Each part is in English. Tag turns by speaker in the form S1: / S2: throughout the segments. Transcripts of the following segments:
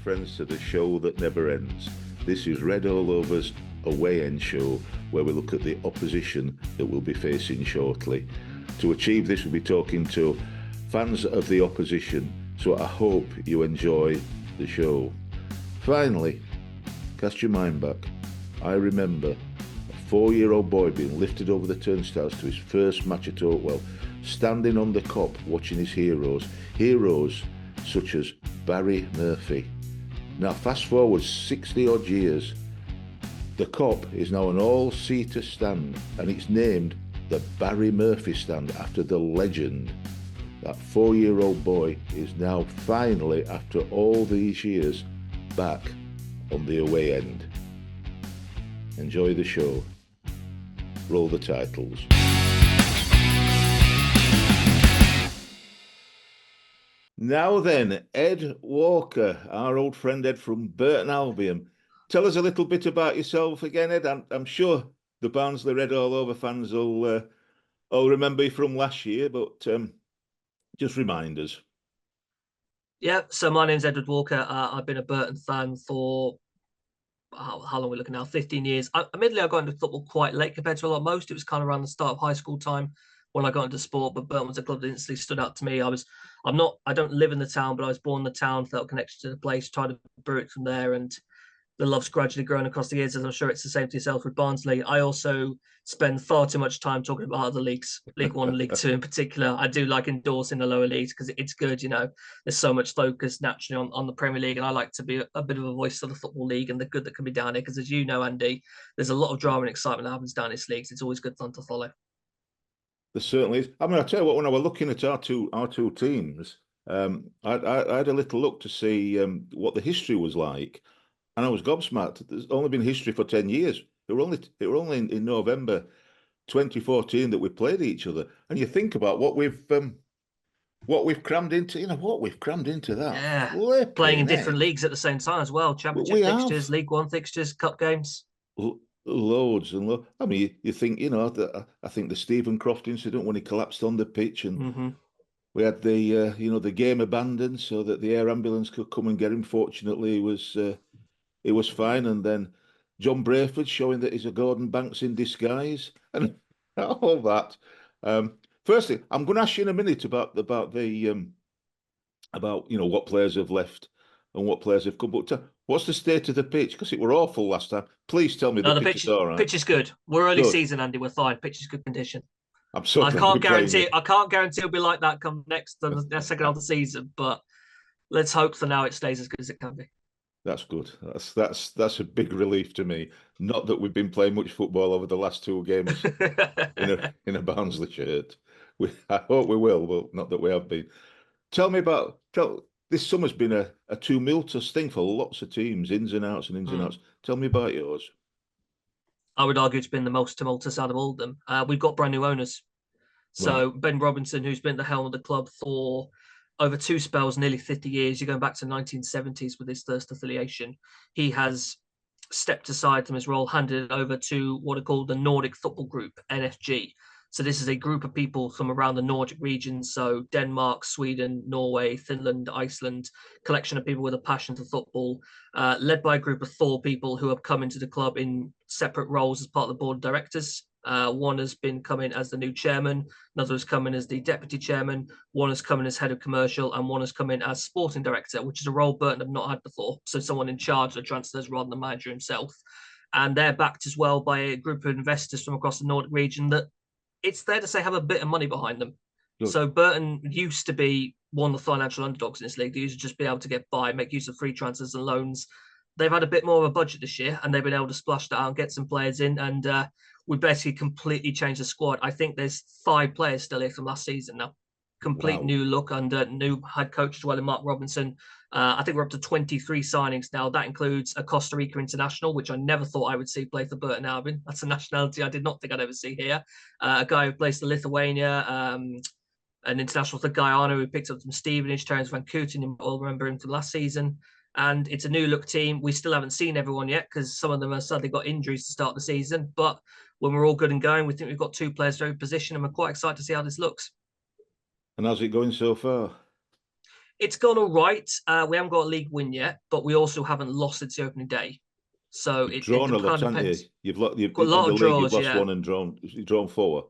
S1: friends, to the show that never ends. This is Red All Over's Away End show, where we look at the opposition that we'll be facing shortly. To achieve this, we'll be talking to fans of the opposition, so I hope you enjoy the show. Finally, cast your mind back. I remember a 4-year-old boy being lifted over the turnstiles to his first match at Oakwell, standing on the Kop watching his heroes such as Barry Murphy. Now fast forward 60 odd years, the Kop is now an all-seater stand, and it's named the Barry Murphy stand after the legend. That 4-year-old boy is now finally, after all these years, back on the away end. Enjoy the show. Roll the titles. Now then, Ed Walker, our old friend Ed from Burton Albion. Tell us a little bit about yourself again, Ed. I'm sure the Barnsley Red All Over fans will remember you from last year, but just remind us.
S2: Yeah, so my name's Edward Walker. I've been a Burton fan for, how long are we looking now? 15 years. Admittedly, I got into football quite late compared to a lot of most. It was kind of around the start of high school time when I got into sport, but Burton was a club that instantly stood out to me. I don't live in the town, but I was born in the town, felt connected to the place, tried to brew it from there, and the love's gradually grown across the years, as I'm sure it's the same to yourself with Barnsley. I also spend far too much time talking about other leagues, League One, League Two in particular. I do like endorsing the lower leagues because it's good, you know. There's so much focus naturally on the Premier League, and I like to be a bit of a voice for the Football League and the good that can be down here, because as you know, Andy, there's a lot of drama and excitement that happens down this league. So it's always good fun to follow.
S1: There certainly is. I mean, I tell you what, when I was looking at our two teams, I had a little look to see what the history was like, and I was gobsmacked. There's only been history for 10 years. It were only in November 2014 that we played each other. And you think about what we've crammed into. You know what we've crammed into that.
S2: Yeah, playing in different leagues at the same time as well. Championship fixtures, League One fixtures, cup games.
S1: Loads and loads. I mean, you think, you know, I think the Stephen Croft incident when he collapsed on the pitch, and we had the game abandoned so that the air ambulance could come and get him. Fortunately, it was fine. And then John Brayford showing that he's a Gordon Banks in disguise and all that. Firstly, I'm going to ask you in a minute about what players have left and what players have come. But what's the state of the pitch? Because it were awful last time. Please tell me the pitch is all right.
S2: Pitch is good. We're early season, Andy. We're fine. Pitch is good condition.
S1: I
S2: can't guarantee it'll be like that come the second half of the season, but let's hope for now it stays as good as it can be.
S1: That's good. That's a big relief to me. Not that we've been playing much football over the last two games in a Barnsley shirt. I hope we will, but not that we have been. Tell me about this summer's been a tumultuous thing for lots of teams, ins and outs. Tell me about yours.
S2: I would argue it's been the most tumultuous out of all of them. We've got brand new owners. So right. Ben Robinson, who's been at the helm of the club for over two spells, nearly 50 years. You're going back to the 1970s with his first affiliation. He has stepped aside from his role, handed it over to what are called the Nordic Football Group, NFG. So this is a group of people from around the Nordic region. So Denmark, Sweden, Norway, Finland, Iceland, collection of people with a passion for football, led by a group of 4 people who have come into the club in separate roles as part of the board of directors. One has been coming as the new chairman, another has come in as the deputy chairman, one has come in as head of commercial, and one has come in as sporting director, which is a role Burton have not had before. So someone in charge of the transfers rather than the manager himself. And they're backed as well by a group of investors from across the Nordic region that it's fair to say have a bit of money behind them. Good. So Burton used to be one of the financial underdogs in this league. They used to just be able to get by, make use of free transfers and loans. They've had a bit more of a budget this year, and they've been able to splash that out and get some players in. And we basically completely changed the squad. I think there's 5 players still here from last season now. Complete new look under new head coach as well in Mark Robinson. I think we're up to 23 signings now. That includes a Costa Rica international, which I never thought I would see play for Burton Albion. That's a nationality I did not think I'd ever see here. A guy who plays for Lithuania, an international for Guyana who picked up from Stevenage, Terence Van Kooten, you all remember him from last season. And it's a new look team. We still haven't seen everyone yet because some of them have suddenly got injuries to start the season. But when we're all good and going, we think we've got 2 players for every position, and we're quite excited to see how this looks.
S1: And how's it going so far?
S2: It's gone all right. We haven't got a league win yet, but we also haven't lost since the opening day. So
S1: You've
S2: it
S1: drawn a lot,
S2: kind of
S1: haven't you?
S2: depends.
S1: You've
S2: Got a
S1: in
S2: lot
S1: the
S2: of
S1: league. You've
S2: draws,
S1: lost
S2: yeah.
S1: one and drawn four.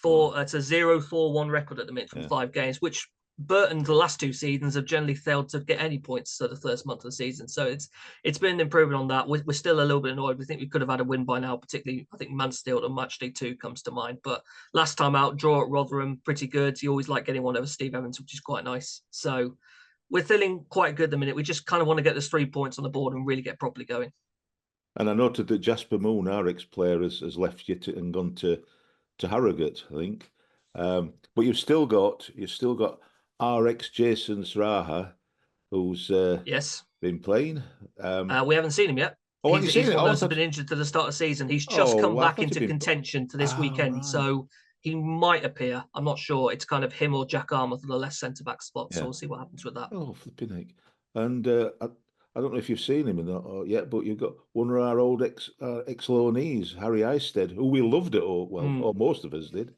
S2: It's a 0-4-1 record at the minute from
S1: Yeah.
S2: 5 games, which Burton the last 2 seasons have generally failed to get any points for the first month of the season. So it's been an improvement on that. We're still a little bit annoyed. We think we could have had a win by now, particularly I think Mansfield on match day 2 comes to mind. But last time out, draw at Rotherham, pretty good. You always like getting one over Steve Evans, which is quite nice. So we're feeling quite good at the minute. We just kind of want to get those 3 points on the board and really get properly going.
S1: And I noted that Jasper Moon, our ex-player, has left you and gone to Harrogate, I think. But you've still got our ex Jason Sraha, who's
S2: Yes.
S1: been playing.
S2: We haven't seen him yet.
S1: Oh, haven't you seen
S2: He's
S1: it?
S2: one
S1: Oh,
S2: of
S1: I
S2: those who's
S1: thought.
S2: been injured to the start of the season. He's just
S1: Oh,
S2: come
S1: well, I
S2: back
S1: thought he'd
S2: into
S1: been.
S2: contention for this weekend.
S1: Right.
S2: So he might appear. I'm not sure. It's kind of him or Jack Armour for the left centre-back spot. So
S1: Yeah.
S2: we'll see what happens with that.
S1: Oh, flipping heck. And I don't know if you've seen him yet, but you've got one of our old ex-loanees, Harry Eisted, who we loved it, or most of us did.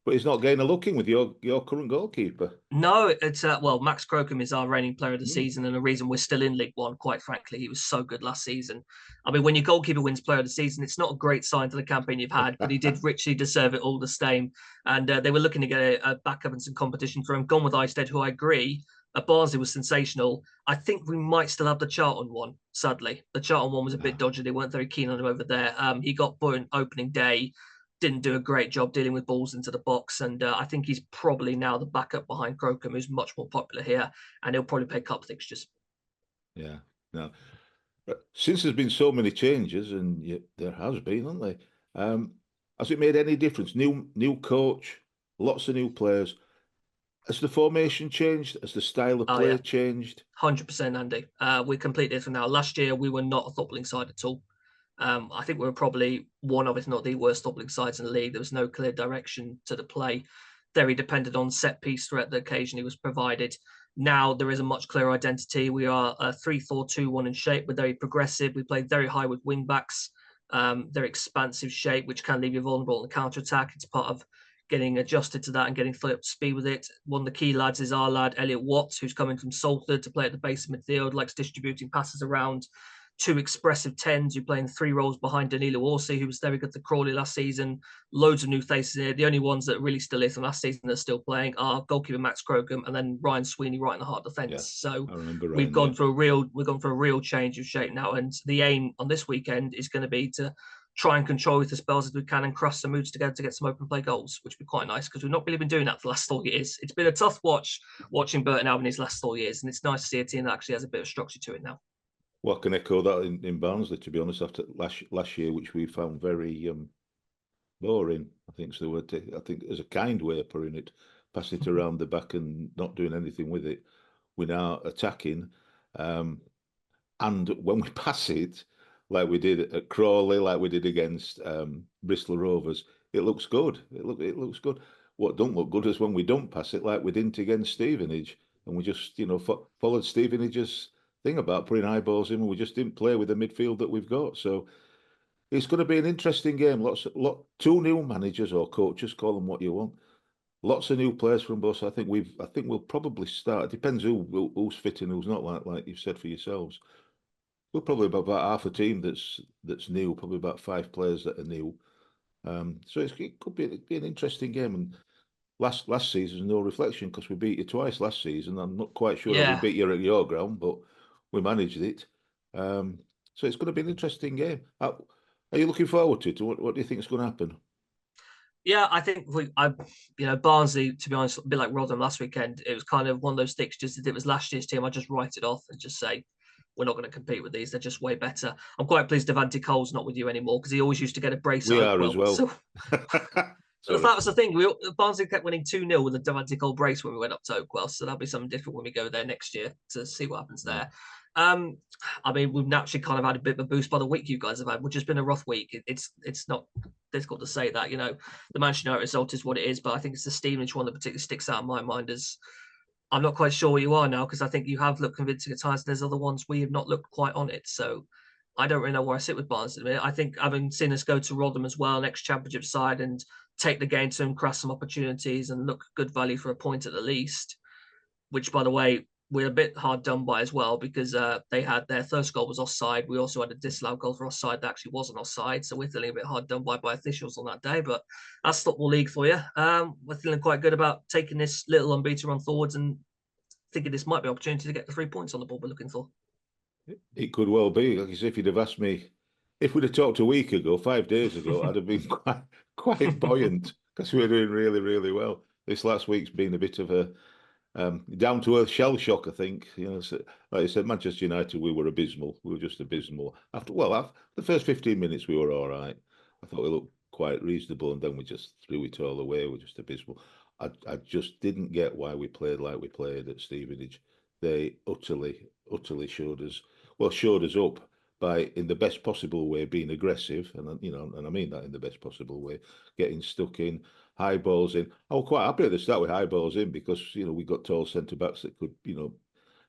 S1: But he's not getting a look in with your current goalkeeper.
S2: No, it's Max Crocombe is our reigning player of the season, and the reason we're still in League One. Quite frankly, he was so good last season. I mean, when your goalkeeper wins player of the season, it's not a great sign to the campaign you've had, but he did richly deserve it all the same. And they were looking to get a backup and some competition for him. Gone with Eisted, who I agree at Barnsley was sensational. I think we might still have the Charlton one. Sadly, the Charlton one was a bit dodgy. They weren't very keen on him over there. He got burnt opening day. Didn't do a great job dealing with balls into the box. And I think he's probably now the backup behind Crocombe, who's much more popular here. And he'll probably play cup fixtures.
S1: Yeah. No. Since there's been so many changes, and there has been, hasn't there? Has it made any difference? New coach, lots of new players. Has the formation changed? Has the style of play changed?
S2: 100%, Andy. We're completely different now. Last year, we were not a toppling side at all. I think we were probably one of, if not the worst toppling sides in the league. There was no clear direction to the play. Very dependent on set piece threat that occasionally was provided. Now there is a much clearer identity. We are a 3-4-2-1 in shape. We're very progressive. We play very high with wing backs. They're expansive shape, which can leave you vulnerable in the counter-attack. It's part of getting adjusted to that and getting fully up to speed with it. One of the key lads is our lad, Elliot Watts, who's coming from Salford to play at the base of midfield, likes distributing passes around. 2 expressive 10s who play in 3 roles behind Danilo Orsi, who was very good to Crawley last season. Loads of new faces here. The only ones that really still here from last season that are still playing are goalkeeper Max Crocombe and then Ryan Sweeney right in the heart defence.
S1: Yeah,
S2: so
S1: I remember Ryan,
S2: we've gone through a real change of shape now. And the aim on this weekend is going to be to try and control with the spells as we can and cross some moves together to get some open play goals, which would be quite nice because we've not really been doing that for the last 4 years. It's been a tough watching Burton Albion his last 4 years, and it's nice to see a team that actually has a bit of structure to it now.
S1: Well, I can echo that in Barnsley, to be honest, after last year, which we found very boring. I think so. I think there's a kind way of putting it, passing it around the back and not doing anything with it. We're now attacking, and when we pass it, like we did at Crawley, like we did against Bristol Rovers, it looks good. It looks good. What don't look good is when we don't pass it, like we didn't against Stevenage, and we just followed Stevenage's thing about putting eyeballs in, and we just didn't play with the midfield that we've got. So it's going to be an interesting game. 2 new managers or coaches, call them what you want. Lots of new players from both. So I think we'll probably start. It depends who's fit and who's not. Like you've said for yourselves, we'll probably have about half a team that's new. Probably about 5 players that are new. So it could be an interesting game. And last season, no reflection because we beat you twice last season. I'm not quite sure that we beat you at your ground, but we managed it. So it's going to be an interesting game. Are you looking forward to it? What do you think is going to happen?
S2: Yeah, I think Barnsley, to be honest, a bit like Rotherham last weekend, it was kind of one of those fixtures that it was last year's team. I just write it off and just say, we're not going to compete with these. They're just way better. I'm quite pleased Devante Cole's not with you anymore because he always used to get a brace.
S1: We are as well.
S2: So, that was the thing. Barnsley kept winning 2-0 with a Devante Cole brace when we went up to Oakwell. So that'll be something different when we go there next year to see what happens there. I mean, we've naturally kind of had a bit of a boost by the week you guys have had, which has been a rough week. It's not difficult to say that, the Manchester United result is what it is, but I think it's the Stevenage one that particularly sticks out in my mind as I'm not quite sure where you are now because I think you have looked convincing at times. There's other ones where you've not looked quite on it. So I don't really know where I sit with Barnsley. I think having seen us go to Rotherham as well, next championship side, and take the game to them, crash some opportunities and look good value for a point at the least, which, by the way, we're a bit hard done by as well because they had their first goal was offside. We also had a disallowed goal for offside that actually wasn't offside. So we're feeling a bit hard done by officials on that day. But that's Football League for you. We're feeling quite good about taking this little unbeaten run forwards and thinking this might be an opportunity to get the 3 points on the board we're looking for.
S1: It could well be. Like you say, if you'd have asked me, if we'd have talked a week ago, 5 days ago, I'd have been quite buoyant because we're doing really, really well. This last week's been a bit of a down to earth shell shock, I think. So, like I said, Manchester United, we were abysmal. We were just abysmal. After the first 15 minutes, we were all right. I thought we looked quite reasonable, and then we just threw it all away. We were just abysmal. I just didn't get why we played like we played at Stevenage. They utterly showed us up by, in the best possible way, being aggressive, and I mean that in the best possible way, getting stuck in, high balls in. I was quite happy at the start with high balls in because we got tall centre backs that could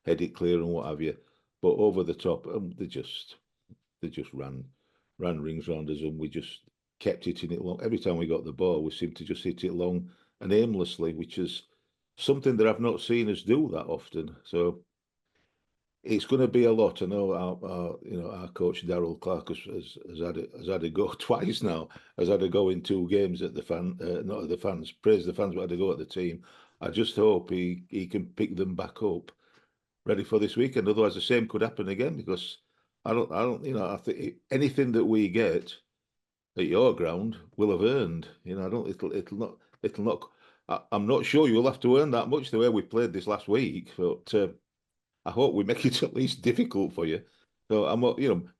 S1: head it clear and what have you. But over the top, they just ran rings round us, and we just kept hitting it long. Every time we got the ball, we seemed to just hit it long and aimlessly, which is something that I've not seen us do that often. So it's going to be a lot. I know our coach Darryl Clark has had a go twice now. Has had a go in 2 games at not at the fans. Praise the fans, but had a go at the team. I just hope he can pick them back up, ready for this weekend. Otherwise, the same could happen again because I think anything that we get at your ground will have earned. It'll not. I'm not sure you'll have to earn that much the way we played this last week, but I hope we make it at least difficult for you. So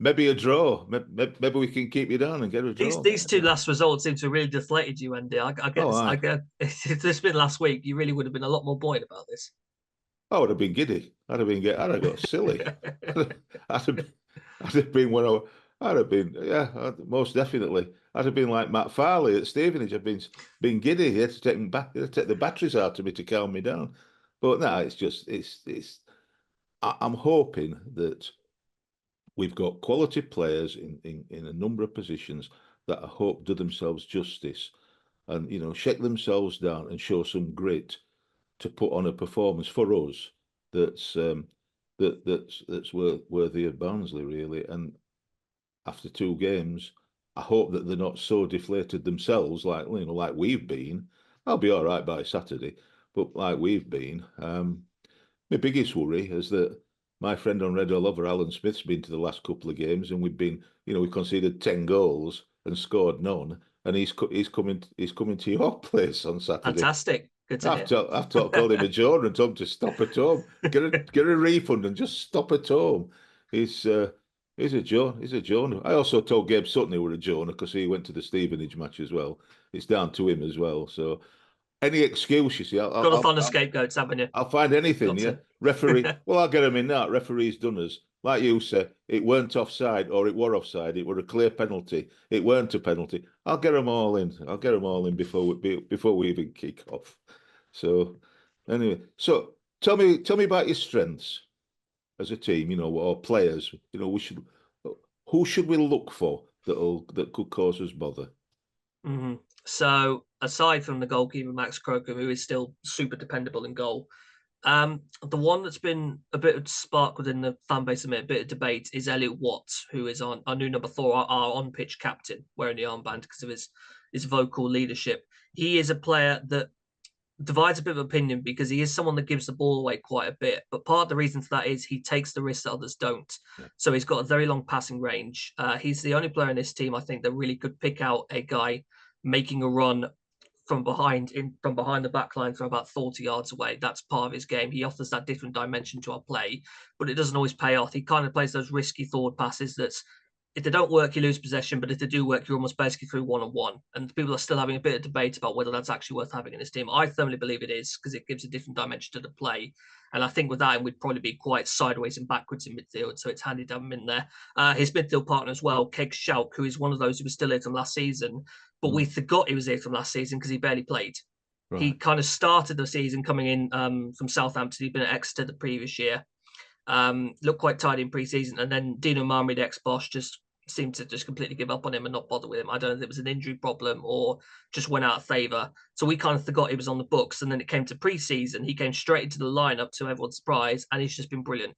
S1: maybe a draw. Maybe we can keep you down and get a draw.
S2: These 2 last results seem to have really deflated you, Andy. I get. If this had been last week, you really would have been a lot more buoyant about this.
S1: I would have been giddy. I'd have got silly. I'd have been most definitely. I'd have been like Matt Farley at Stevenage. I've been giddy. He had to take me back. He had to take the batteries out of me to calm me down. But no, it's. I'm hoping that we've got quality players in a number of positions that I hope do themselves justice and shake themselves down and show some grit to put on a performance for us that's worthy of Barnsley, really. And after 2 games, I hope that they're not so deflated themselves like we've been. I'll be all right by Saturday, but like we've been. My biggest worry is that my friend on Red All Over, Alan Smith's been to the last couple of games, and we conceded 10 goals and scored none, and he's coming to your place on Saturday.
S2: Fantastic. Good to hear.
S1: I've called him a Jonah and told him to stop at home, get a refund and just stop at home. He's a Jonah. I also told Gabe Sutton he were a Jonah because he went to the Stevenage match as well. It's down to him as well. So any excuse, you see,
S2: Got to find the scapegoats, haven't you?
S1: I'll find anything. Yeah, referee. Well, I'll get him in now. Referee's done us. Like you said, it weren't offside or it were offside. It were a clear penalty. It weren't a penalty. I'll get them all in. Before we even kick off. So anyway, so tell me about your strengths as a team. Or players. Who should we look for that could cause us bother?
S2: Mm-hmm. So aside from the goalkeeper Max Crocombe, who is still super dependable in goal, the one that's been a bit of spark within the fan base, a bit of debate, is Elliot Watts, who is our new number 4, our on-pitch captain, wearing the armband because of his vocal leadership. He is a player that divides a bit of opinion because he is someone that gives the ball away quite a bit. But part of the reason for that is he takes the risks that others don't. Yeah. So he's got a very long passing range. He's the only player in this team, I think, that really could pick out a guy making a run from behind the back line from about 40 yards away. That's part of his game. He offers that different dimension to our play, but it doesn't always pay off. He kind of plays those risky forward passes that's, if they don't work, you lose possession, but if they do work, you're almost basically through 1-on-1. And people are still having a bit of debate about whether that's actually worth having in this team. I firmly believe it is because it gives a different dimension to the play. And I think with that, we'd probably be quite sideways and backwards in midfield. So it's handy to have him in there. His midfield partner as well, Keg Schalk, who is one of those who was still here from last season. But we forgot he was here from last season because he barely played. Right. He kind of started the season coming in from Southampton. He'd been at Exeter the previous year. Looked quite tidy in pre-season. And then Dino Marmid, ex-Bosch, just seemed to just completely give up on him and not bother with him. I don't know if it was an injury problem or just went out of favour. So we kind of forgot he was on the books. And then it came to pre-season. He came straight into the lineup to everyone's surprise, and he's just been brilliant.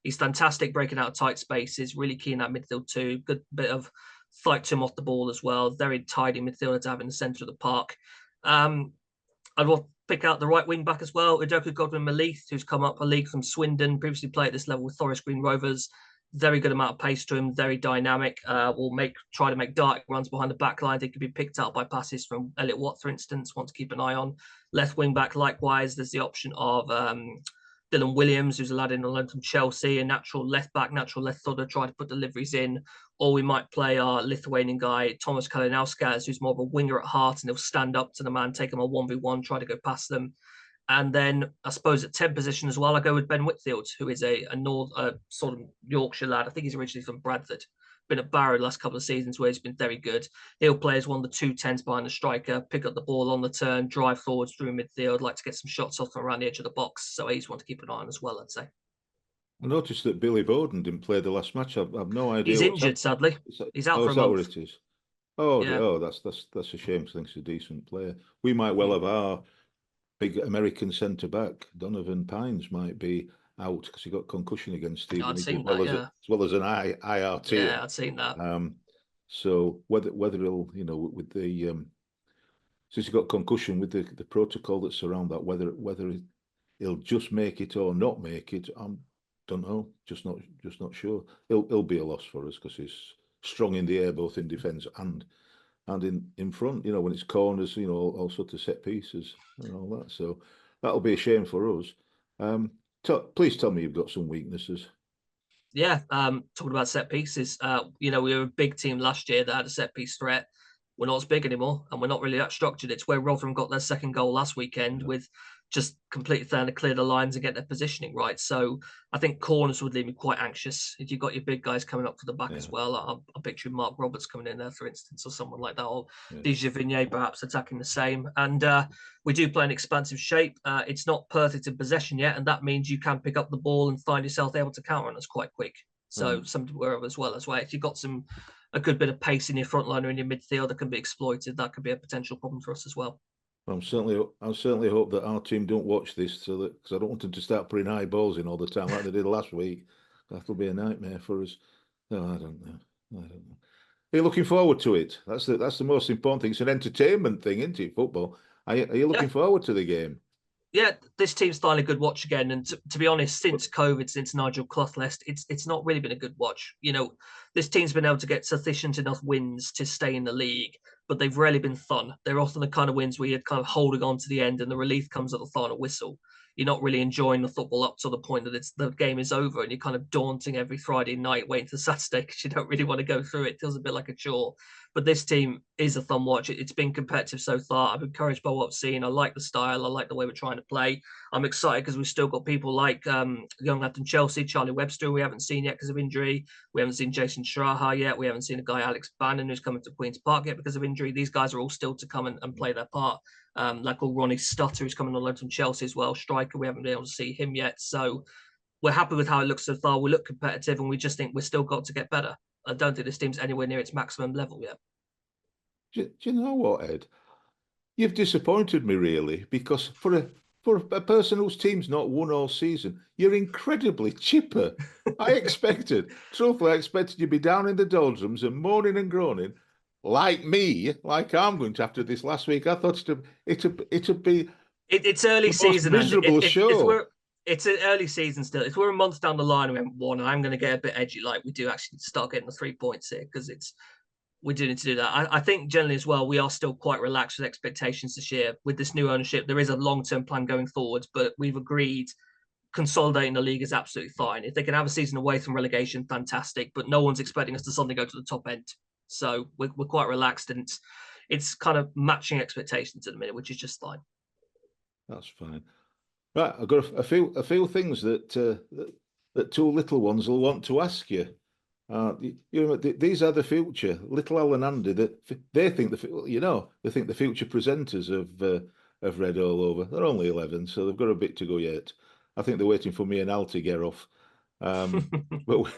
S2: He's fantastic breaking out tight spaces, really keen at midfield too. Good bit of fight to him off the ball as well. Very tidy midfielder to have in the centre of the park. I'd want to pick out the right wing back as well. Udoka Godwin-Malith, who's come up a league from Swindon, previously played at this level with Forest Green Rovers. Very good amount of pace to him, very dynamic. Will try to make dark runs behind the back line. They could be picked out by passes from Elliot Watt, for instance. Want to keep an eye on. Left wing back, likewise. There's the option of Dylan Williams, who's a lad in loan from Chelsea, a natural left back, natural left footer, try to put deliveries in. Or we might play our Lithuanian guy, Tomas Kalinauskas, who's more of a winger at heart, and he'll stand up to the man, take him a 1v1, try to go past them. And then I suppose at 10 position as well, I go with Ben Whitfield, who is a sort of Yorkshire lad. I think he's originally from Bradford. Been at Barrow the last couple of seasons where he's been very good. He'll play as one of the 2 10s behind the striker, pick up the ball on the turn, drive forwards through midfield, like to get some shots off from around the edge of the box. So he's one to keep an eye on as well, I'd say.
S1: I noticed that Billy Bowden didn't play the last match. I've no idea.
S2: He's injured, sadly. He's out for a month.
S1: Where it is? That's a shame. I think he's a decent player. We might well have our big American centre back, Donovan Pines, might be out because he got concussion against Stephen.
S2: I'd seen that,
S1: as well as an IRT.
S2: Yeah, I'd seen that.
S1: So whether he'll, with the since he got concussion, with the protocol that's around that, whether he'll just make it or not make it, don't know. Just not sure. He'll be a loss for us because he's strong in the air, both in defence and in front. When it's corners, all sorts of set pieces and all that. So that'll be a shame for us. Please tell me you've got some weaknesses.
S2: Yeah, talking about set pieces. We were a big team last year that had a set piece threat. We're not as big anymore, and we're not really that structured. It's where Rotherham got their second goal last weekend with just completely failing to clear the lines and get their positioning right. So I think corners would leave me quite anxious. If you've got your big guys coming up for the back as well, I'm picturing Mark Roberts coming in there, for instance, or someone like that, or DJ Vignier perhaps attacking the same. And we do play an expansive shape. It's not perfect in possession yet, and that means you can pick up the ball and find yourself able to counter on us quite quick. So something where as well. If you've got a good bit of pace in your front line or in your midfield that can be exploited, that could be a potential problem for us as well.
S1: I certainly hope that our team don't watch this, because I don't want them to start putting high balls in all the time like they did last week. That'll be a nightmare for us. No, I don't know. Are you looking forward to it? That's the most important thing. It's an entertainment thing, isn't it? Football. Are you looking forward to the game?
S2: Yeah, this team's finally a good watch again. And to be honest, since COVID, since Nigel Clough left, it's not really been a good watch. This team's been able to get sufficient enough wins to stay in the league, but they've rarely been fun. They're often the kind of wins where you're kind of holding on to the end and the relief comes at the final whistle. You're not really enjoying the football up to the point that the game is over, and you're kind of daunting every Friday night waiting for Saturday because you don't really want to go through it. It feels a bit like a chore. But this team is a fun watch. It's been competitive so far. I'm encouraged by what I've seen. I like the style. I like the way we're trying to play. I'm excited because we've still got people like young lad from Chelsea, Charlie Webster, we haven't seen yet because of injury. We haven't seen Jason Shraha yet. We haven't seen a guy, Alex Bannon, who's coming to Queen's Park yet because of injury. These guys are all still to come and play their part. Like Ronnie Stutter, who's coming on loan from Chelsea as well. Striker, we haven't been able to see him yet. So we're happy with how it looks so far. We look competitive, and we just think we've still got to get better. I don't think this team's anywhere near its maximum level yet.
S1: Do you know what, Ed? You've disappointed me, really, because for a person whose team's not won all season, you're incredibly chipper. I expected you'd be down in the doldrums and moaning and groaning, like me, like I'm going to after this last week. I thought it'd be.
S2: It's early season.
S1: Miserable show.
S2: It's an early season still. If we're a month down the line and we haven't won, I'm going to get a bit edgy. Like we do actually start getting the 3 points here because we do need to do that. I think generally as well, we are still quite relaxed with expectations this year. With this new ownership, there is a long-term plan going forward, but we've agreed consolidating the league is absolutely fine. If they can have a season away from relegation, fantastic, but no one's expecting us to suddenly go to the top end. So we're quite relaxed, and it's kind of matching expectations at the minute, which is just fine.
S1: That's fine. Right, I've got a few things that two little ones will want to ask you. These are the future. Little Al and Andy, they think the future presenters of Red All Over. They're only 11, so they've got a bit to go yet. I think they're waiting for me and Al to get off. But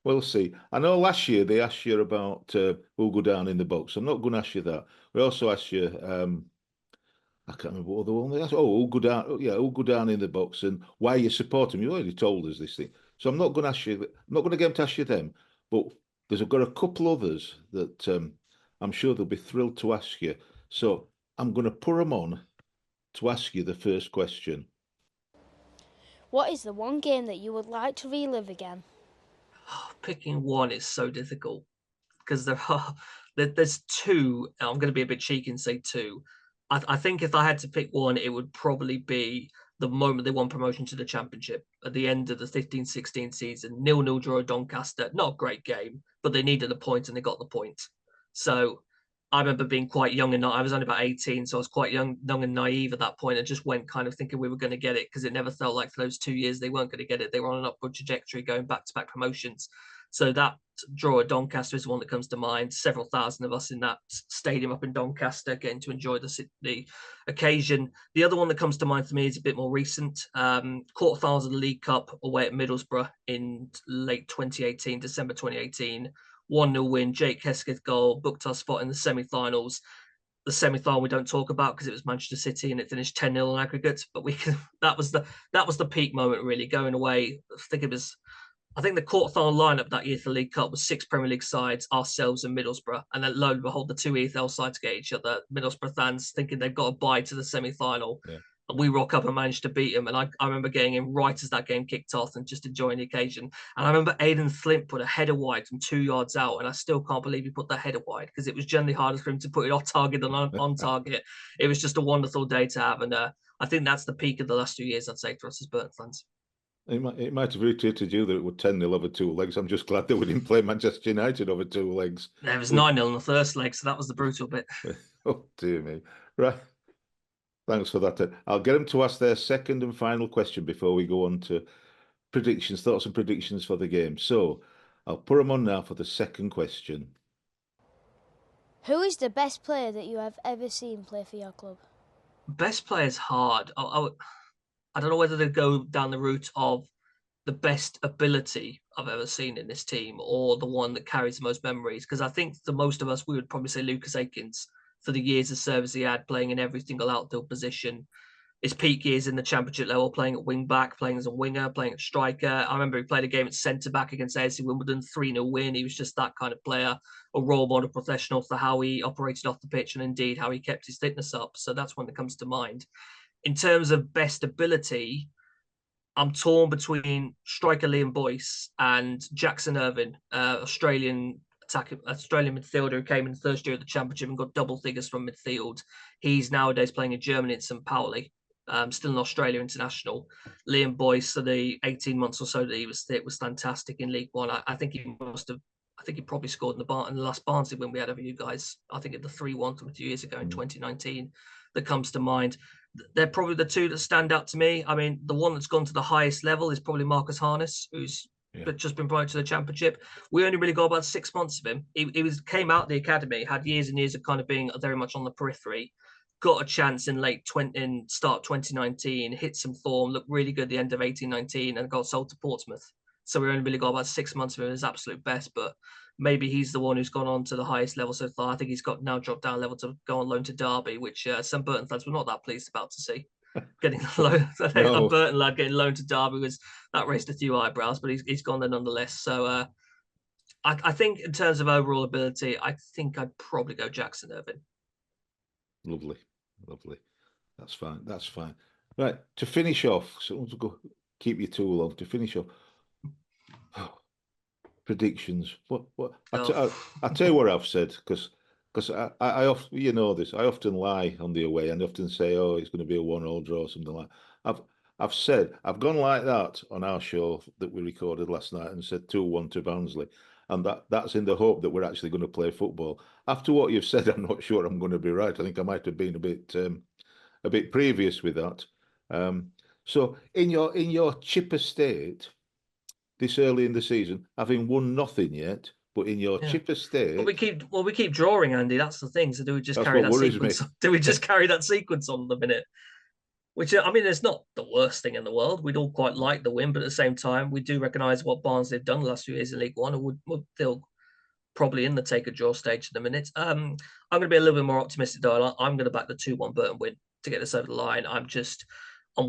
S1: We'll see. I know last year they asked you about who'll go down in the box. I'm not going to ask you that. We also asked you, I can't remember what the one they asked. Oh, who'll go down? Oh, yeah, who'll go down in the box and why you support them? You already told us this thing. So I'm not going to ask you. I'm not going to get them to ask you them. But I've got a couple others that I'm sure they'll be thrilled to ask you. So I'm going to put them on to ask you the first question.
S3: What is the one game that you would like to relive again?
S2: Picking one is so difficult because there's two. I'm going to be a bit cheeky and say two. I think if I had to pick one, it would probably be the moment they won promotion to the Championship at the end of the 15-16 season. 0-0 draw at Doncaster. Not a great game, but they needed a point and they got the point. So I remember being quite young and I was only about 18, so I was quite young and naive at that point and just went kind of thinking we were going to get it because it never felt like for those 2 years they weren't going to get it. They were on an upward trajectory going back-to-back promotions. So that draw at Doncaster is one that comes to mind. Several thousand of us in that stadium up in Doncaster getting to enjoy the occasion. The other one that comes to mind for me is a bit more recent. Quarterfinals of the League Cup away at Middlesbrough in late 2018, December 2018. 1-0 win, Jake Hesketh goal, booked our spot in the semi-finals. The semi-final we don't talk about because it was Manchester City and it finished 10-0 on aggregate. But that was the peak moment really, going away. I think the quarterfinal lineup that year for the League Cup was 6 Premier League sides, ourselves and Middlesbrough. And then lo and behold, the 2 EFL sides get each other. Middlesbrough fans thinking they've got a bye to the semi-final.
S1: Yeah.
S2: And we rock up and managed to beat them. And I remember getting in right as that game kicked off and just enjoying the occasion. And I remember Aidan Flint put a header wide from 2 yards out. And I still can't believe he put that header wide because it was generally harder for him to put it off target than on target. It was just a wonderful day to have. And I think that's the peak of the last 2 years, I'd say, for us as Burton fans.
S1: It might have irritated you that it was 10-0 over 2 legs. I'm just glad that we didn't play Manchester United over 2 legs.
S2: There was 9-0 in the first leg, so that was the brutal bit.
S1: Oh, dear me. Right. Thanks for that. I'll get them to ask their second and final question before we go on to predictions, thoughts and predictions for the game. So I'll put them on now for the second question.
S3: Who is the best player that you have ever seen play for your club?
S2: Best player is hard. I don't know whether to go down the route of the best ability I've ever seen in this team or the one that carries the most memories. Because I think for most of us, we would probably say Lucas Akins for the years of service he had, playing in every single outfield position. His peak years in the Championship level, playing at wing back, playing as a winger, playing at striker. I remember he played a game at centre back against AFC Wimbledon, 3-0 win. He was just that kind of player, a role model professional for how he operated off the pitch and indeed how he kept his fitness up. So that's one that comes to mind. In terms of best ability, I'm torn between striker Liam Boyce and Jackson Irvine, Australian midfielder who came in the first year of the Championship and got double figures from midfield. He's nowadays playing in Germany at St. Pauli, still an Australia international. Liam Boyce, for the 18 months or so that he was fit, was fantastic in League One. I think he probably scored in the last Barnsley win we had over you guys. I think at the 3-1 from a few years ago in 2019 that comes to mind. They're probably the two that stand out to me. I mean, the one that's gone to the highest level is probably Marcus Harness, who's just been promoted to the Championship. We only really got about 6 months of him. He came out of the academy, had years and years of kind of being very much on the periphery, got a chance in start 2019, hit some form, looked really good at the end of 18-19 and got sold to Portsmouth. So we only really got about 6 months of him at his absolute best, but maybe he's the one who's gone on to the highest level so far. I think he's got now dropped down a level to go on loan to Derby, which some Burton fans were not that pleased about to see. Getting loan, a Burton lad getting loaned to Derby that raised a few eyebrows, but he's gone there nonetheless. So I think in terms of overall ability, I think I'd probably go Jackson Irvine.
S1: Lovely. That's fine. Right, to finish off, so to go keep you too long. To finish off, predictions. What? I tell you what I've said because I often, you know this, I often lie on the away and often say, oh, it's going to be a 1-1 draw or something like that. I've said I've gone like that on our show that we recorded last night and said 2-1 to Barnsley, and that's in the hope that we're actually going to play football. After what you've said, I'm not sure I'm going to be right. I think I might have been a bit previous with that. So in your chipper state, this early in the season, having won nothing yet, but in your chipper state,
S2: we keep drawing, Andy. That's the thing. So do we just carry that sequence? Do we just carry that sequence on the minute? Which, I mean, it's not the worst thing in the world. We'd all quite like the win, but at the same time, we do recognise what Barnsley have done the last few years in League One, and would feel probably in the take a draw stage in a minute. I'm going to be a little bit more optimistic, though. I'm going to back the 2-1 Burton win to get this over the line. I'm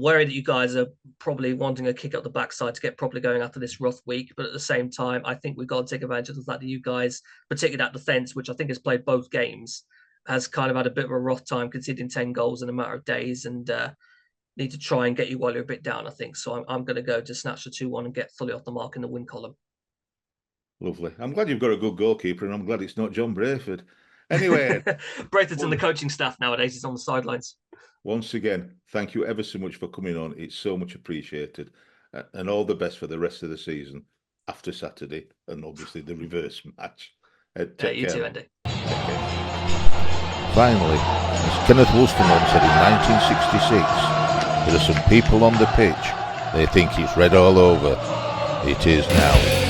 S2: worried that you guys are probably wanting a kick up the backside to get properly going after this rough week. But at the same time, I think we've got to take advantage of the fact that you guys, particularly that defence, which I think has played both games, has kind of had a bit of a rough time conceding 10 goals in a matter of days, and need to try and get you while you're a bit down, I think. So I'm going to go to snatch the 2-1 and get fully off the mark in the win column.
S1: Lovely. I'm glad you've got a good goalkeeper, and I'm glad it's not John Brayford. Anyway.
S2: Brayford's in the coaching staff nowadays. He's on the sidelines.
S1: Once again, thank you ever so much for coming on. It's so much appreciated. And all the best for the rest of the season after Saturday, and obviously the reverse match.
S2: You too, Andy.
S4: Finally, as Kenneth Wolstenholme said in 1966, there are some people on the pitch, they think it's red all over. It is now.